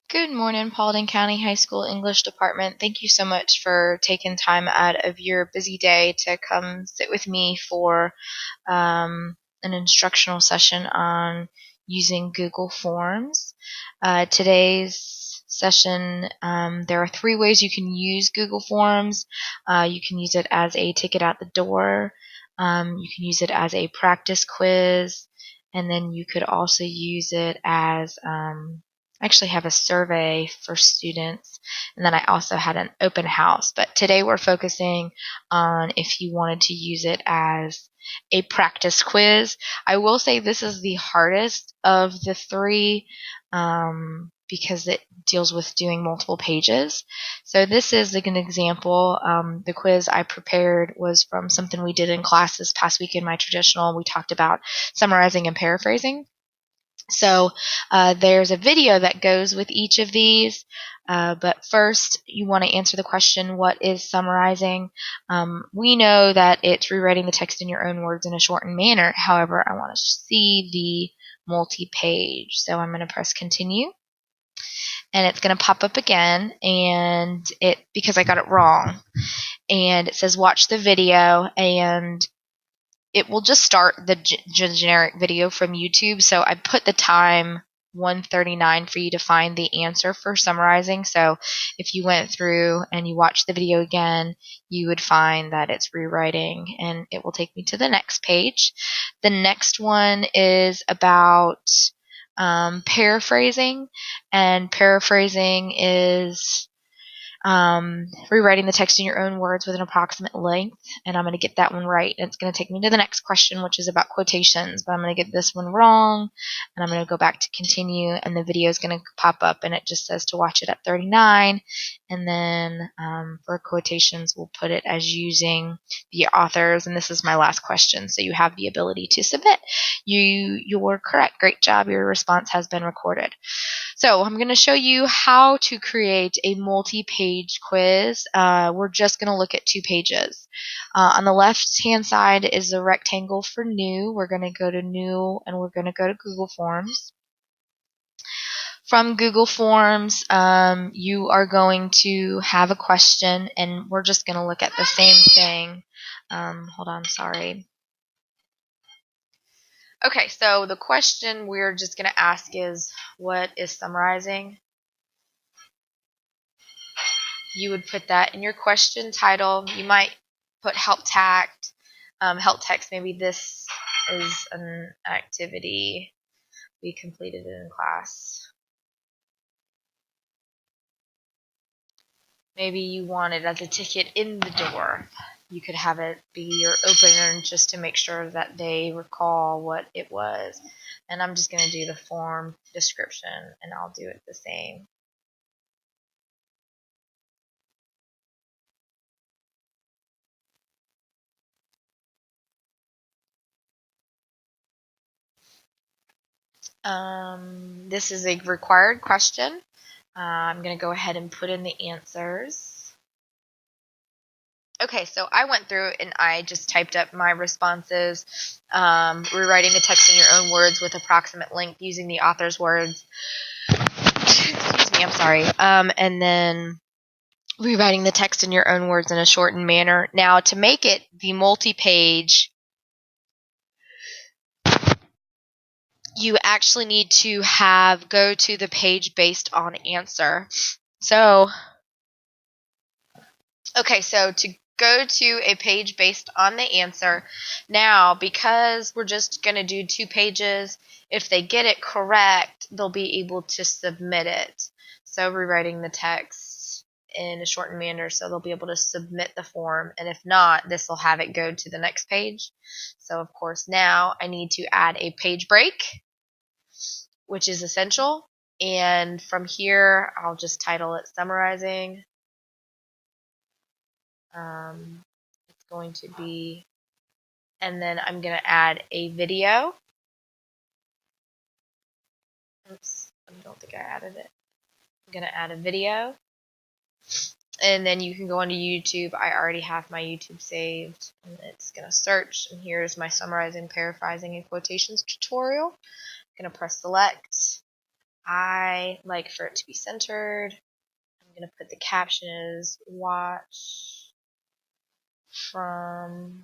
Good morning, Paulding County High School English Department. Thank you so much for taking time out of your busy day to come sit with me for an instructional session on using Google Forms. Today's session, there are 3 ways you can use Google Forms. You can use it as a ticket out the door, you can use it as a practice quiz, and then you could also use it as I actually have a survey for students, and then I also had an open house. But today we're focusing on if you wanted to use it as a practice quiz. I will say this is the hardest of the 3 because it deals with doing multiple pages. So this is an example. The quiz I prepared was from something we did in class this past week in my traditional. We talked about summarizing and paraphrasing. So there's a video that goes with each of these, but first you want to answer the question, what is summarizing? We know that it's rewriting the text in your own words in a shortened manner. However, I want to see the multi-page. So I'm going to press continue, and it's going to pop up again, and because I got it wrong, and it says watch the video, and it will just start the generic video from YouTube. So I put the time 1:39 for you to find the answer for summarizing. So if you went through and you watched the video again, you would find that it's rewriting, and it will take me to the next page. The next one is about paraphrasing, and paraphrasing is rewriting the text in your own words with an approximate length, and I'm going to get that one right. And it's going to take me to the next question, which is about quotations, but I'm going to get this one wrong, and I'm going to go back to continue, and the video is going to pop up, and it just says to watch it at 39, and then for quotations, we'll put it as using the authors, and this is my last question, so you have the ability to submit. You're correct. Great job. Your response has been recorded. So I'm going to show you how to create a multi-page quiz. We're just going to look at 2 pages. On the left-hand side is the rectangle for new. We're going to go to new, and we're going to go to Google Forms. From Google Forms, you are going to have a question, and we're just going to look at the same thing. Hold on, sorry. Okay, so the question we're just going to ask is, what is summarizing? You would put that in your question title. You might put help text. Maybe this is an activity we completed in class. Maybe you want it as a ticket in the door. You could have it be your opener just to make sure that they recall what it was. And I'm just going to do the form description, and I'll do it the same. This is a required question. I'm going to go ahead and put in the answers. Okay, so I went through and I just typed up my responses, rewriting the text in your own words with approximate length using the author's words. Excuse me, I'm sorry. And then rewriting the text in your own words in a shortened manner. Now, to make it the multi-page, you actually need to go to the page based on answer. So, okay, so to go to a page based on the answer, now because we're just going to do 2 pages, if they get it correct, they'll be able to submit it. So rewriting the text in a shortened manner, so they'll be able to submit the form, and if not, this will have it go to the next page. So of course now I need to add a page break, which is essential, and from here I'll just title it summarizing. It's going to be, and then I'm going to add a video. Oops, I don't think I added it. I'm going to add a video, and then you can go onto YouTube. I already have my YouTube saved, and it's going to search, and here's my summarizing, paraphrasing, and quotations tutorial. I'm going to press select, I like for it to be centered. I'm going to put the caption as watch from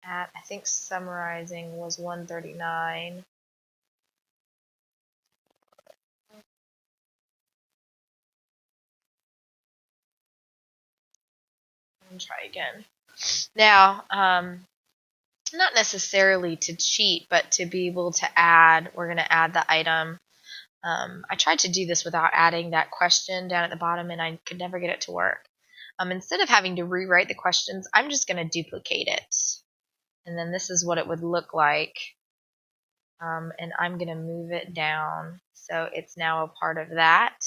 at, I think summarizing was 139. And try again. Now, not necessarily to cheat, but to be able to add, we're going to add the item. I tried to do this without adding that question down at the bottom, and I could never get it to work. Instead of having to rewrite the questions, I'm just going to duplicate it. And then this is what it would look like. And I'm going to move it down so it's now a part of that.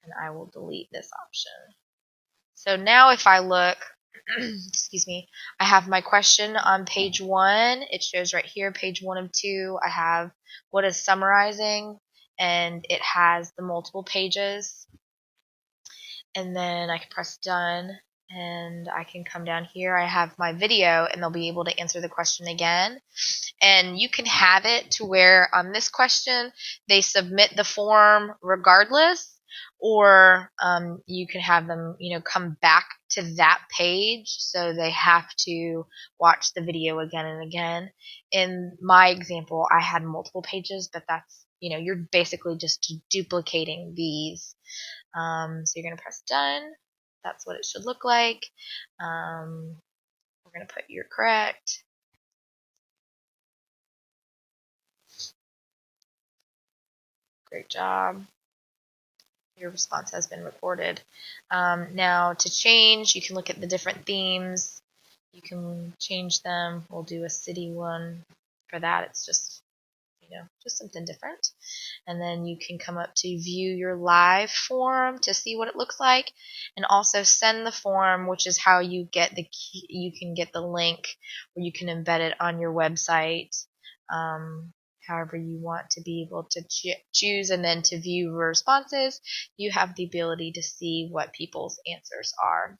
And I will delete this option. So now if I look, excuse me, I have my question on page 1. It shows right here, page 1 of 2. I have what is summarizing, and it has the multiple pages. And then I can press done, and I can come down here. I have my video, and they'll be able to answer the question again. And you can have it to where on this question they submit the form regardless, or you can have them, come back to that page, so they have to watch the video again and again. In my example, I had multiple pages, but that's, you're basically just duplicating these. So you're going to press done. That's what it should look like. We're going to put you're correct. Great job. Your response has been recorded. Now to change, you can look at the different themes. You can change them. We'll do a city one. For that, it's just, just something different. And then you can come up to view your live form to see what it looks like, and also send the form, which is how you get the key, you can get the link where you can embed it on your website. However you want to be able to choose, and then to view responses, you have the ability to see what people's answers are.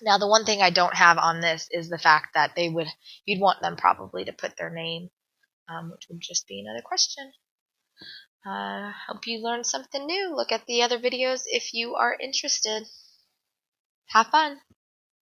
Now, the one thing I don't have on this is the fact that you'd want them probably to put their name, which would just be another question. Hope you learned something new. Look at the other videos if you are interested. Have fun.